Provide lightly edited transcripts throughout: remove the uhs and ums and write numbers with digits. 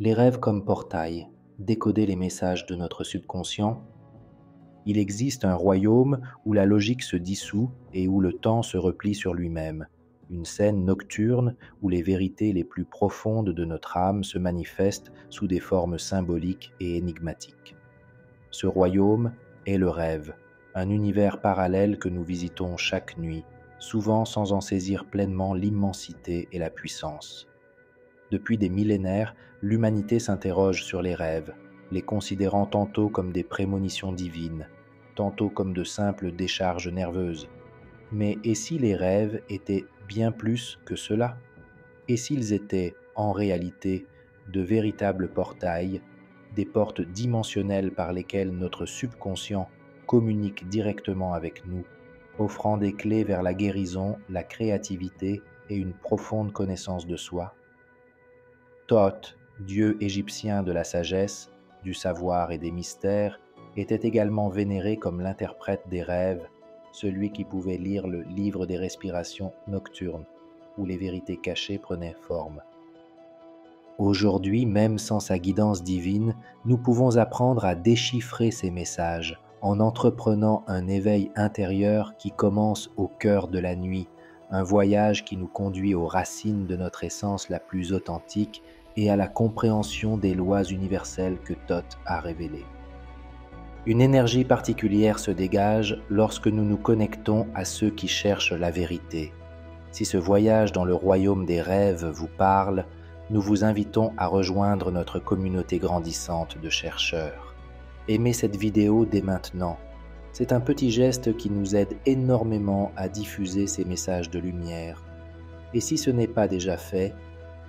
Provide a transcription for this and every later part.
Les rêves comme portail, décoder les messages de notre subconscient. Il existe un royaume où la logique se dissout et où le temps se replie sur lui-même, une scène nocturne où les vérités les plus profondes de notre âme se manifestent sous des formes symboliques et énigmatiques. Ce royaume est le rêve, un univers parallèle que nous visitons chaque nuit, souvent sans en saisir pleinement l'immensité et la puissance. Depuis des millénaires, l'humanité s'interroge sur les rêves, les considérant tantôt comme des prémonitions divines, tantôt comme de simples décharges nerveuses. Mais et si les rêves étaient bien plus que cela? Et s'ils étaient, en réalité, de véritables portails, des portes dimensionnelles par lesquelles notre subconscient communique directement avec nous, offrant des clés vers la guérison, la créativité et une profonde connaissance de soi? Thoth, dieu égyptien de la sagesse, du savoir et des mystères, était également vénéré comme l'interprète des rêves, celui qui pouvait lire le livre des respirations nocturnes, où les vérités cachées prenaient forme. Aujourd'hui, même sans sa guidance divine, nous pouvons apprendre à déchiffrer ces messages en entreprenant un éveil intérieur qui commence au cœur de la nuit, un voyage qui nous conduit aux racines de notre essence la plus authentique et à la compréhension des lois universelles que Thoth a révélées. Une énergie particulière se dégage lorsque nous nous connectons à ceux qui cherchent la vérité. Si ce voyage dans le royaume des rêves vous parle, nous vous invitons à rejoindre notre communauté grandissante de chercheurs. Aimez cette vidéo dès maintenant. C'est un petit geste qui nous aide énormément à diffuser ces messages de lumière. Et si ce n'est pas déjà fait,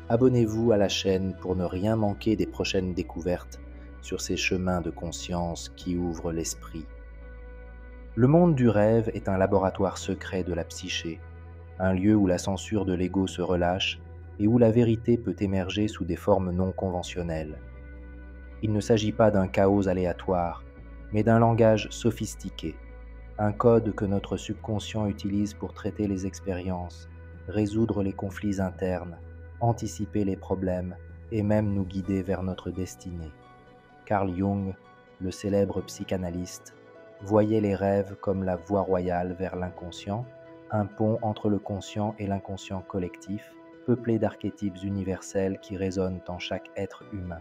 abonnez-vous à la chaîne pour ne rien manquer des prochaines découvertes sur ces chemins de conscience qui ouvrent l'esprit. Le monde du rêve est un laboratoire secret de la psyché, un lieu où la censure de l'ego se relâche et où la vérité peut émerger sous des formes non conventionnelles. Il ne s'agit pas d'un chaos aléatoire, mais d'un langage sophistiqué, un code que notre subconscient utilise pour traiter les expériences, résoudre les conflits internes, anticiper les problèmes et même nous guider vers notre destinée. Carl Jung, le célèbre psychanalyste, voyait les rêves comme la voie royale vers l'inconscient, un pont entre le conscient et l'inconscient collectif, peuplé d'archétypes universels qui résonnent en chaque être humain.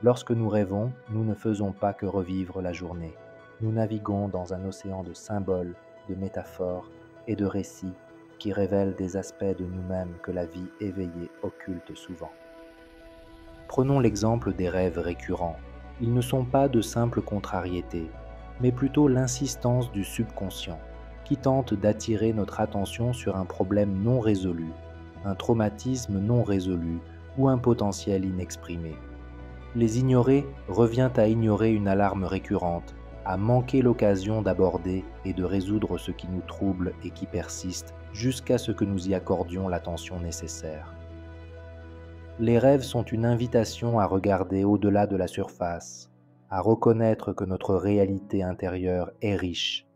Lorsque nous rêvons, nous ne faisons pas que revivre la journée. Nous naviguons dans un océan de symboles, de métaphores et de récits qui révèlent des aspects de nous-mêmes que la vie éveillée occulte souvent. Prenons l'exemple des rêves récurrents. Ils ne sont pas de simples contrariétés, mais plutôt l'insistance du subconscient, qui tente d'attirer notre attention sur un problème non résolu, un traumatisme non résolu ou un potentiel inexprimé. Les ignorer revient à ignorer une alarme récurrente, à manquer l'occasion d'aborder et de résoudre ce qui nous trouble et qui persiste jusqu'à ce que nous y accordions l'attention nécessaire. Les rêves sont une invitation à regarder au-delà de la surface, à reconnaître que notre réalité intérieure est riche,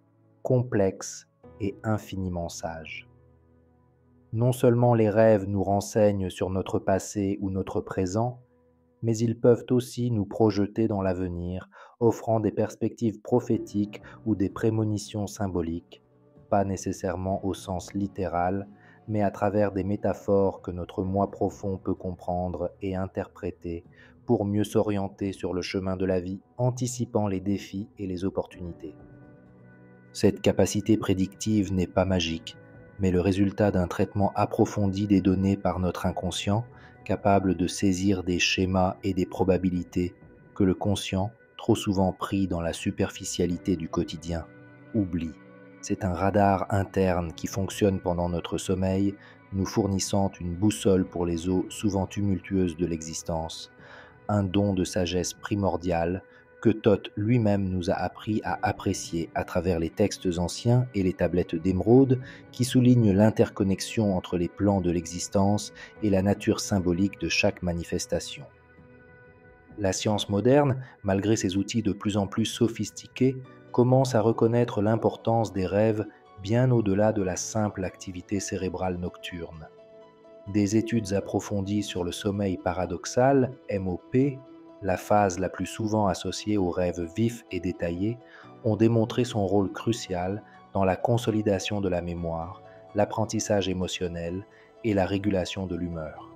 complexe et infiniment sage. Non seulement les rêves nous renseignent sur notre passé ou notre présent, mais ils peuvent aussi nous projeter dans l'avenir, offrant des perspectives prophétiques ou des prémonitions symboliques, pas nécessairement au sens littéral, mais à travers des métaphores que notre moi profond peut comprendre et interpréter pour mieux s'orienter sur le chemin de la vie, anticipant les défis et les opportunités. Cette capacité prédictive n'est pas magique, mais le résultat d'un traitement approfondi des données par notre inconscient, capable de saisir des schémas et des probabilités que le conscient, trop souvent pris dans la superficialité du quotidien, oublie. C'est un radar interne qui fonctionne pendant notre sommeil, nous fournissant une boussole pour les eaux souvent tumultueuses de l'existence, un don de sagesse primordial que Thoth lui-même nous a appris à apprécier à travers les textes anciens et les tablettes d'émeraude qui soulignent l'interconnexion entre les plans de l'existence et la nature symbolique de chaque manifestation. La science moderne, malgré ses outils de plus en plus sophistiqués, commence à reconnaître l'importance des rêves bien au-delà de la simple activité cérébrale nocturne. Des études approfondies sur le sommeil paradoxal, MOP, la phase la plus souvent associée aux rêves vifs et détaillés, ont démontré son rôle crucial dans la consolidation de la mémoire, l'apprentissage émotionnel et la régulation de l'humeur.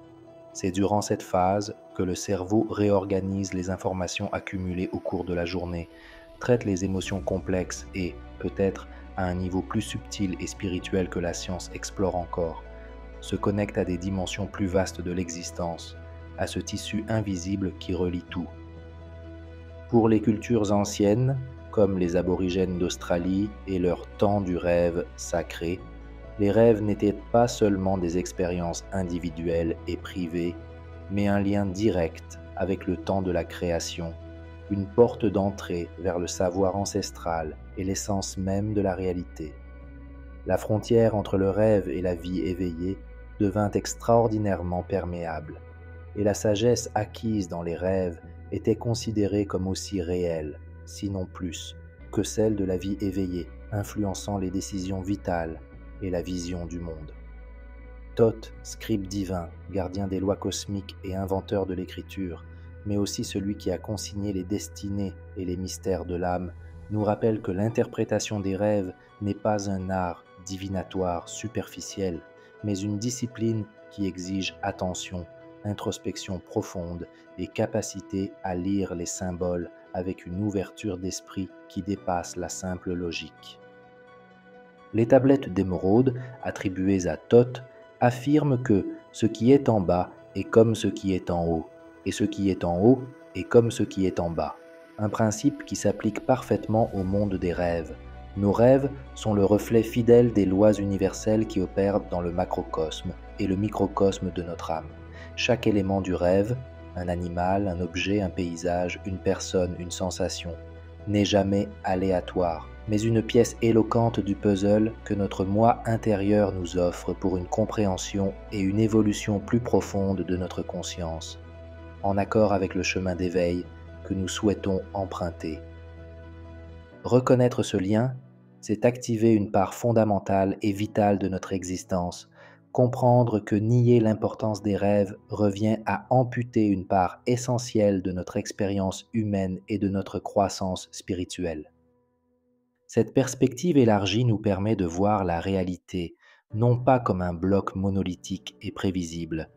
C'est durant cette phase que le cerveau réorganise les informations accumulées au cours de la journée, traite les émotions complexes et, peut-être à un niveau plus subtil et spirituel que la science explore encore, se connecte à des dimensions plus vastes de l'existence, à ce tissu invisible qui relie tout. Pour les cultures anciennes, comme les aborigènes d'Australie et leur temps du rêve sacré, les rêves n'étaient pas seulement des expériences individuelles et privées, mais un lien direct avec le temps de la création, une porte d'entrée vers le savoir ancestral et l'essence même de la réalité. La frontière entre le rêve et la vie éveillée devint extraordinairement perméable, et la sagesse acquise dans les rêves était considérée comme aussi réelle, sinon plus, que celle de la vie éveillée, influençant les décisions vitales et la vision du monde. Thoth, scribe divin, gardien des lois cosmiques et inventeur de l'écriture, mais aussi celui qui a consigné les destinées et les mystères de l'âme, nous rappelle que l'interprétation des rêves n'est pas un art divinatoire superficiel, mais une discipline qui exige attention, introspection profonde et capacité à lire les symboles avec une ouverture d'esprit qui dépasse la simple logique. Les tablettes d'émeraude, attribuées à Thoth, affirment que ce qui est en bas est comme ce qui est en haut, et ce qui est en haut est comme ce qui est en bas. Un principe qui s'applique parfaitement au monde des rêves. Nos rêves sont le reflet fidèle des lois universelles qui opèrent dans le macrocosme et le microcosme de notre âme. Chaque élément du rêve, un animal, un objet, un paysage, une personne, une sensation, n'est jamais aléatoire, mais une pièce éloquente du puzzle que notre moi intérieur nous offre pour une compréhension et une évolution plus profonde de notre conscience, en accord avec le chemin d'éveil que nous souhaitons emprunter. Reconnaître ce lien, c'est activer une part fondamentale et vitale de notre existence, comprendre que nier l'importance des rêves revient à amputer une part essentielle de notre expérience humaine et de notre croissance spirituelle. Cette perspective élargie nous permet de voir la réalité, non pas comme un bloc monolithique et prévisible,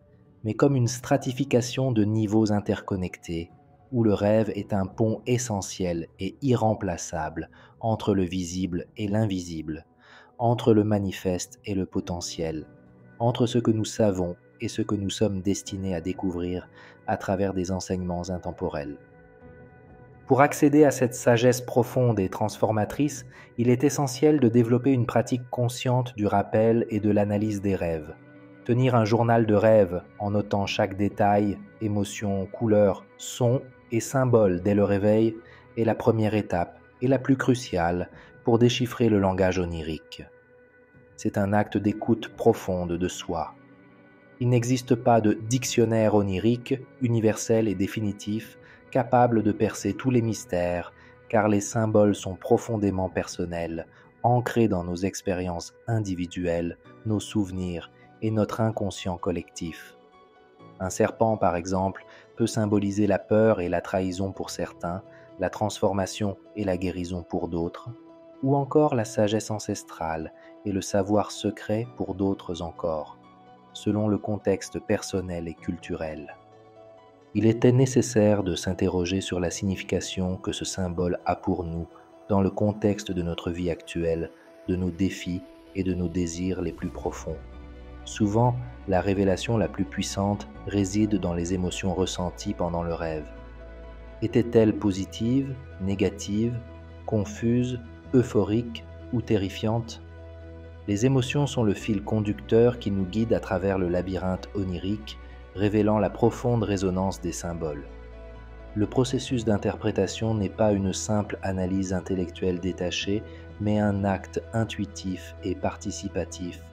mais comme une stratification de niveaux interconnectés, où le rêve est un pont essentiel et irremplaçable entre le visible et l'invisible, entre le manifeste et le potentiel, entre ce que nous savons et ce que nous sommes destinés à découvrir à travers des enseignements intemporels. Pour accéder à cette sagesse profonde et transformatrice, il est essentiel de développer une pratique consciente du rappel et de l'analyse des rêves. Tenir un journal de rêves en notant chaque détail, émotion, couleur, son et symbole dès le réveil est la première étape et la plus cruciale pour déchiffrer le langage onirique. C'est un acte d'écoute profonde de soi. Il n'existe pas de dictionnaire onirique, universel et définitif, capable de percer tous les mystères, car les symboles sont profondément personnels, ancrés dans nos expériences individuelles, nos souvenirs et notre inconscient collectif. Un serpent, par exemple, peut symboliser la peur et la trahison pour certains, la transformation et la guérison pour d'autres, ou encore la sagesse ancestrale et le savoir secret pour d'autres encore, selon le contexte personnel et culturel. Il était nécessaire de s'interroger sur la signification que ce symbole a pour nous dans le contexte de notre vie actuelle, de nos défis et de nos désirs les plus profonds. Souvent, la révélation la plus puissante réside dans les émotions ressenties pendant le rêve. Étaient-elles positives, négatives, confuses, euphoriques ou terrifiantes ? Les émotions sont le fil conducteur qui nous guide à travers le labyrinthe onirique, révélant la profonde résonance des symboles. Le processus d'interprétation n'est pas une simple analyse intellectuelle détachée, mais un acte intuitif et participatif,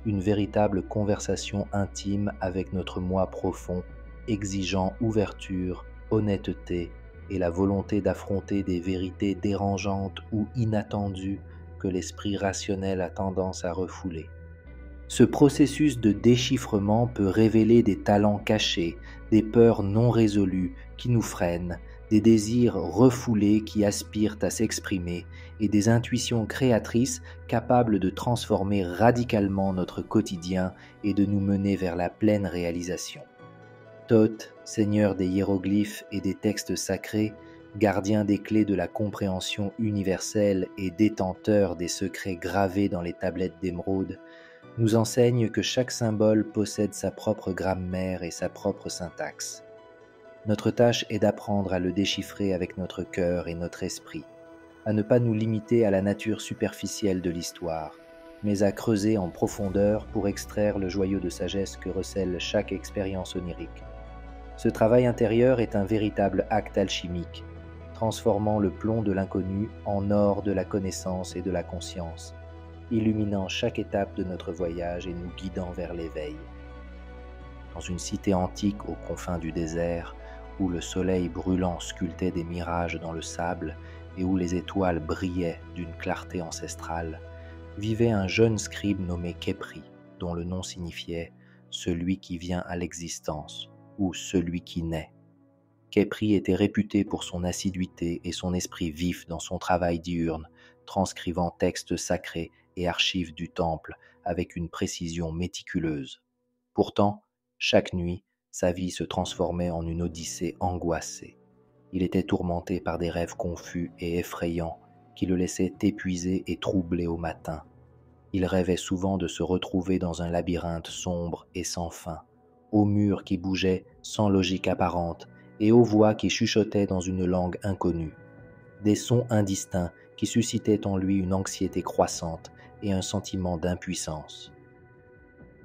une véritable conversation intime avec notre moi profond, exigeant ouverture, honnêteté et la volonté d'affronter des vérités dérangeantes ou inattendues que l'esprit rationnel a tendance à refouler. Ce processus de déchiffrement peut révéler des talents cachés, des peurs non résolues qui nous freinent, des désirs refoulés qui aspirent à s'exprimer et des intuitions créatrices capables de transformer radicalement notre quotidien et de nous mener vers la pleine réalisation. Thoth, seigneur des hiéroglyphes et des textes sacrés, gardien des clés de la compréhension universelle et détenteur des secrets gravés dans les tablettes d'émeraude, nous enseigne que chaque symbole possède sa propre grammaire et sa propre syntaxe. Notre tâche est d'apprendre à le déchiffrer avec notre cœur et notre esprit, à ne pas nous limiter à la nature superficielle de l'histoire, mais à creuser en profondeur pour extraire le joyau de sagesse que recèle chaque expérience onirique. Ce travail intérieur est un véritable acte alchimique, transformant le plomb de l'inconnu en or de la connaissance et de la conscience, illuminant chaque étape de notre voyage et nous guidant vers l'éveil. Dans une cité antique aux confins du désert, où le soleil brûlant sculptait des mirages dans le sable et où les étoiles brillaient d'une clarté ancestrale, vivait un jeune scribe nommé Khépri, dont le nom signifiait « celui qui vient à l'existence » ou « celui qui naît ». Khépri était réputé pour son assiduité et son esprit vif dans son travail diurne, transcrivant textes sacrés et archives du temple avec une précision méticuleuse. Pourtant, chaque nuit, sa vie se transformait en une odyssée angoissée. Il était tourmenté par des rêves confus et effrayants qui le laissaient épuisé et troublé au matin. Il rêvait souvent de se retrouver dans un labyrinthe sombre et sans fin, aux murs qui bougeaient sans logique apparente et aux voix qui chuchotaient dans une langue inconnue. Des sons indistincts qui suscitaient en lui une anxiété croissante et un sentiment d'impuissance.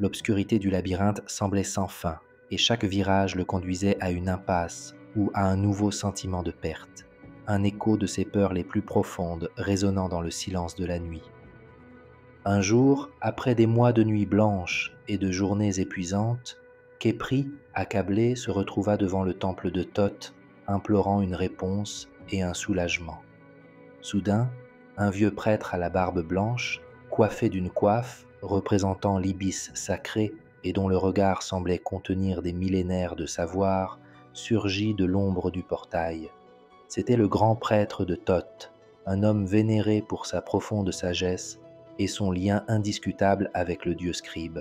L'obscurité du labyrinthe semblait sans fin, et chaque virage le conduisait à une impasse ou à un nouveau sentiment de perte, un écho de ses peurs les plus profondes résonnant dans le silence de la nuit. Un jour, après des mois de nuits blanches et de journées épuisantes, Khépri, accablé, se retrouva devant le temple de Thoth, implorant une réponse et un soulagement. Soudain, un vieux prêtre à la barbe blanche, coiffé d'une coiffe représentant l'ibis sacré et dont le regard semblait contenir des millénaires de savoir, surgit de l'ombre du portail. C'était le grand prêtre de Thoth, un homme vénéré pour sa profonde sagesse et son lien indiscutable avec le dieu scribe.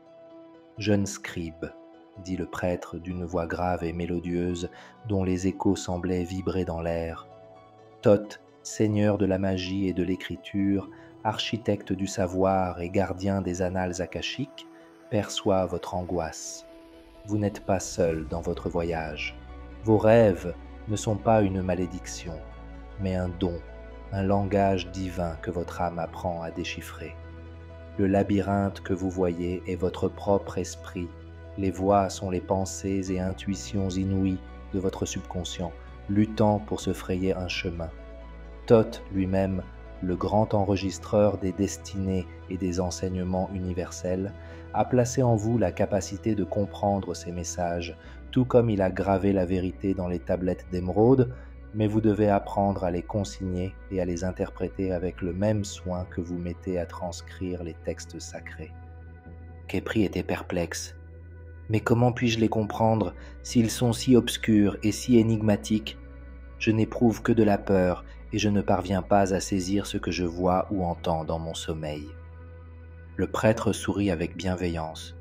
« Jeune scribe », dit le prêtre d'une voix grave et mélodieuse dont les échos semblaient vibrer dans l'air. « Thoth, seigneur de la magie et de l'écriture, architecte du savoir et gardien des annales akashiques, perçoit votre angoisse. Vous n'êtes pas seul dans votre voyage. Vos rêves ne sont pas une malédiction, mais un don, un langage divin que votre âme apprend à déchiffrer. Le labyrinthe que vous voyez est votre propre esprit. Les voix sont les pensées et intuitions inouïes de votre subconscient, luttant pour se frayer un chemin. Thoth lui-même, le grand enregistreur des destinées et des enseignements universels, a placé en vous la capacité de comprendre ces messages, tout comme il a gravé la vérité dans les tablettes d'émeraude, mais vous devez apprendre à les consigner et à les interpréter avec le même soin que vous mettez à transcrire les textes sacrés. Khépri était perplexe. Mais comment puis-je les comprendre s'ils sont si obscurs et si énigmatiques ? Je n'éprouve que de la peur et je ne parviens pas à saisir ce que je vois ou entends dans mon sommeil. Le prêtre sourit avec bienveillance.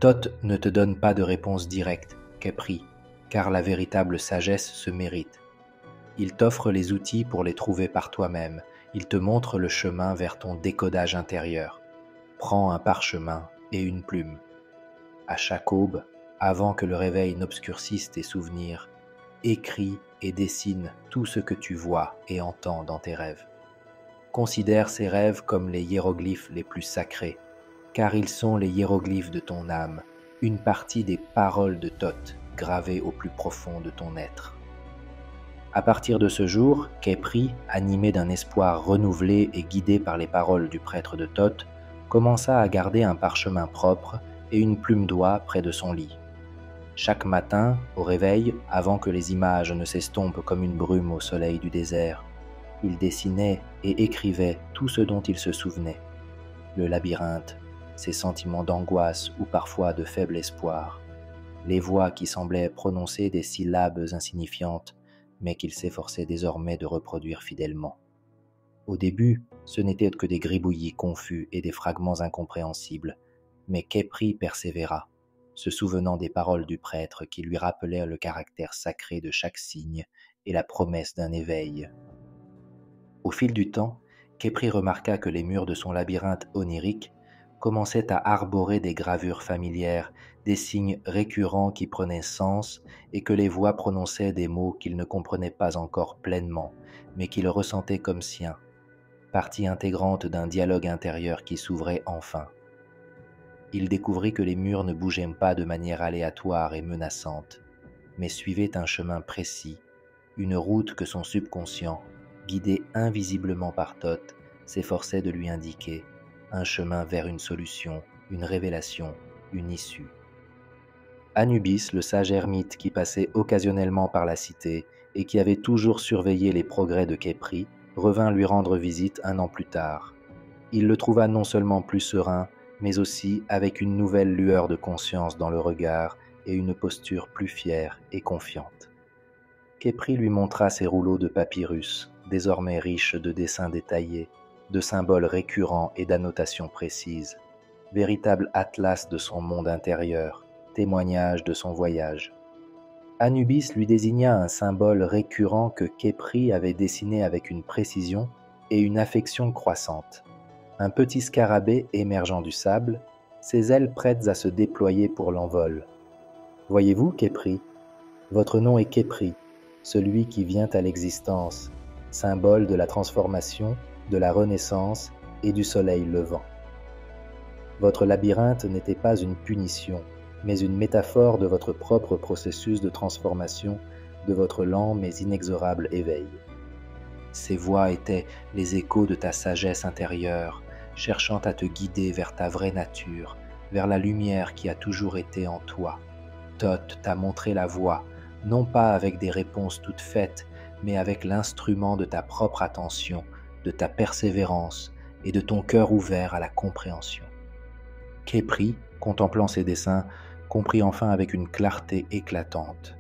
Thoth ne te donne pas de réponse directe, Khépri, car la véritable sagesse se mérite. Il t'offre les outils pour les trouver par toi-même. Il te montre le chemin vers ton décodage intérieur. Prends un parchemin et une plume. À chaque aube, avant que le réveil n'obscurcisse tes souvenirs, écris et dessine tout ce que tu vois et entends dans tes rêves. Considère ces rêves comme les hiéroglyphes les plus sacrés, car ils sont les hiéroglyphes de ton âme, une partie des paroles de Thoth gravées au plus profond de ton être. À partir de ce jour, Khépri, animé d'un espoir renouvelé et guidé par les paroles du prêtre de Thoth, commença à garder un parchemin propre et une plume d'oie près de son lit. Chaque matin, au réveil, avant que les images ne s'estompent comme une brume au soleil du désert, il dessinait et écrivait tout ce dont il se souvenait. Le labyrinthe, ses sentiments d'angoisse ou parfois de faible espoir, les voix qui semblaient prononcer des syllabes insignifiantes, mais qu'il s'efforçait désormais de reproduire fidèlement. Au début, ce n'étaient que des gribouillis confus et des fragments incompréhensibles, mais Khépri persévéra, se souvenant des paroles du prêtre qui lui rappelèrent le caractère sacré de chaque signe et la promesse d'un éveil. Au fil du temps, Khépri remarqua que les murs de son labyrinthe onirique commençaient à arborer des gravures familières, des signes récurrents qui prenaient sens et que les voix prononçaient des mots qu'il ne comprenait pas encore pleinement, mais qu'il ressentait comme siens, partie intégrante d'un dialogue intérieur qui s'ouvrait enfin. Il découvrit que les murs ne bougeaient pas de manière aléatoire et menaçante, mais suivaient un chemin précis, une route que son subconscient, guidé invisiblement par Thoth, s'efforçait de lui indiquer, un chemin vers une solution, une révélation, une issue. Anubis, le sage ermite qui passait occasionnellement par la cité et qui avait toujours surveillé les progrès de Khépri, revint lui rendre visite un an plus tard. Il le trouva non seulement plus serein, mais aussi avec une nouvelle lueur de conscience dans le regard et une posture plus fière et confiante. Khépri lui montra ses rouleaux de papyrus, désormais riches de dessins détaillés, de symboles récurrents et d'annotations précises, véritable atlas de son monde intérieur, témoignage de son voyage. Anubis lui désigna un symbole récurrent que Khépri avait dessiné avec une précision et une affection croissante. Un petit scarabée émergeant du sable, ses ailes prêtes à se déployer pour l'envol. Voyez-vous, Khépri, votre nom est Khépri, celui qui vient à l'existence, symbole de la transformation, de la renaissance et du soleil levant. Votre labyrinthe n'était pas une punition, mais une métaphore de votre propre processus de transformation, de votre lent mais inexorable éveil. Ces voix étaient les échos de ta sagesse intérieure, cherchant à te guider vers ta vraie nature, vers la lumière qui a toujours été en toi. Thoth t'a montré la voie, non pas avec des réponses toutes faites, mais avec l'instrument de ta propre attention, de ta persévérance et de ton cœur ouvert à la compréhension. Khépri, contemplant ses dessins, comprit enfin avec une clarté éclatante.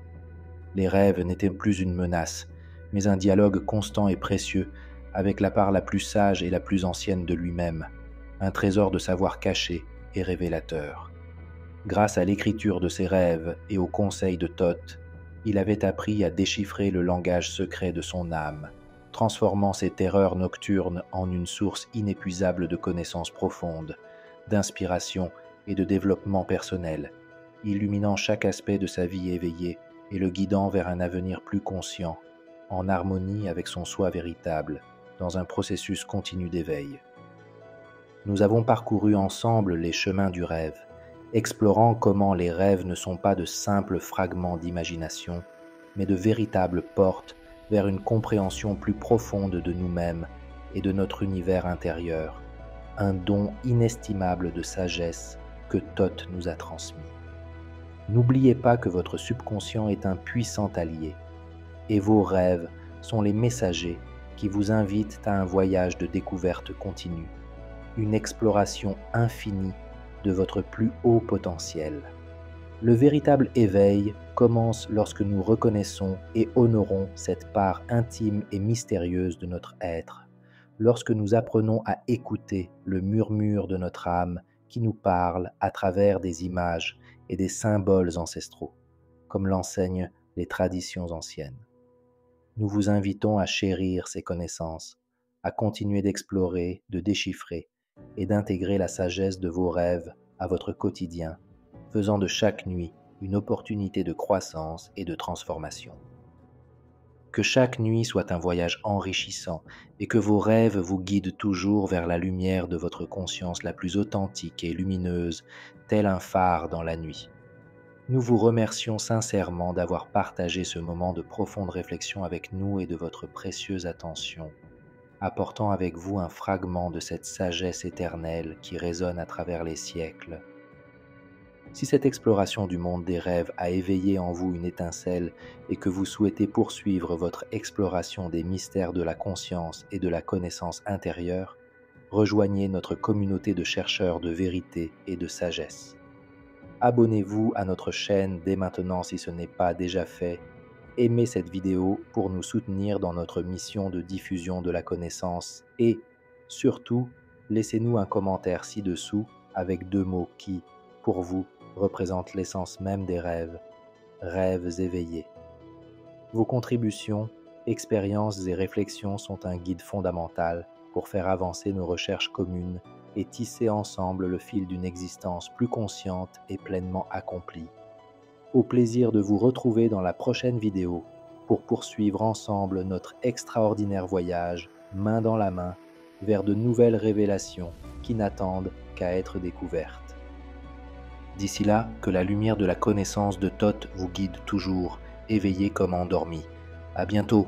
Les rêves n'étaient plus une menace, mais un dialogue constant et précieux avec la part la plus sage et la plus ancienne de lui-même, un trésor de savoir caché et révélateur. Grâce à l'écriture de ses rêves et aux conseils de Thoth, il avait appris à déchiffrer le langage secret de son âme, transformant ses terreurs nocturnes en une source inépuisable de connaissances profondes, d'inspiration et de développement personnel, illuminant chaque aspect de sa vie éveillée et le guidant vers un avenir plus conscient, en harmonie avec son soi véritable, dans un processus continu d'éveil. Nous avons parcouru ensemble les chemins du rêve, explorant comment les rêves ne sont pas de simples fragments d'imagination, mais de véritables portes vers une compréhension plus profonde de nous-mêmes et de notre univers intérieur, un don inestimable de sagesse que Thoth nous a transmis. N'oubliez pas que votre subconscient est un puissant allié, et vos rêves sont les messagers qui vous invitent à un voyage de découverte continue, une exploration infinie de votre plus haut potentiel. Le véritable éveil commence lorsque nous reconnaissons et honorons cette part intime et mystérieuse de notre être, lorsque nous apprenons à écouter le murmure de notre âme qui nous parle à travers des images et des symboles ancestraux, comme l'enseignent les traditions anciennes. Nous vous invitons à chérir ces connaissances, à continuer d'explorer, de déchiffrer et d'intégrer la sagesse de vos rêves à votre quotidien, faisant de chaque nuit une opportunité de croissance et de transformation. Que chaque nuit soit un voyage enrichissant et que vos rêves vous guident toujours vers la lumière de votre conscience la plus authentique et lumineuse, tel un phare dans la nuit. Nous vous remercions sincèrement d'avoir partagé ce moment de profonde réflexion avec nous et de votre précieuse attention, apportant avec vous un fragment de cette sagesse éternelle qui résonne à travers les siècles. Si cette exploration du monde des rêves a éveillé en vous une étincelle et que vous souhaitez poursuivre votre exploration des mystères de la conscience et de la connaissance intérieure, rejoignez notre communauté de chercheurs de vérité et de sagesse. Abonnez-vous à notre chaîne dès maintenant si ce n'est pas déjà fait. Aimez cette vidéo pour nous soutenir dans notre mission de diffusion de la connaissance et, surtout, laissez-nous un commentaire ci-dessous avec 2 mots qui, pour vous, représentent l'essence même des rêves, rêves éveillés. Vos contributions, expériences et réflexions sont un guide fondamental pour faire avancer nos recherches communes et tisser ensemble le fil d'une existence plus consciente et pleinement accomplie. Au plaisir de vous retrouver dans la prochaine vidéo pour poursuivre ensemble notre extraordinaire voyage, main dans la main, vers de nouvelles révélations qui n'attendent qu'à être découvertes. D'ici là, que la lumière de la connaissance de Thoth vous guide toujours, éveillé comme endormi. À bientôt!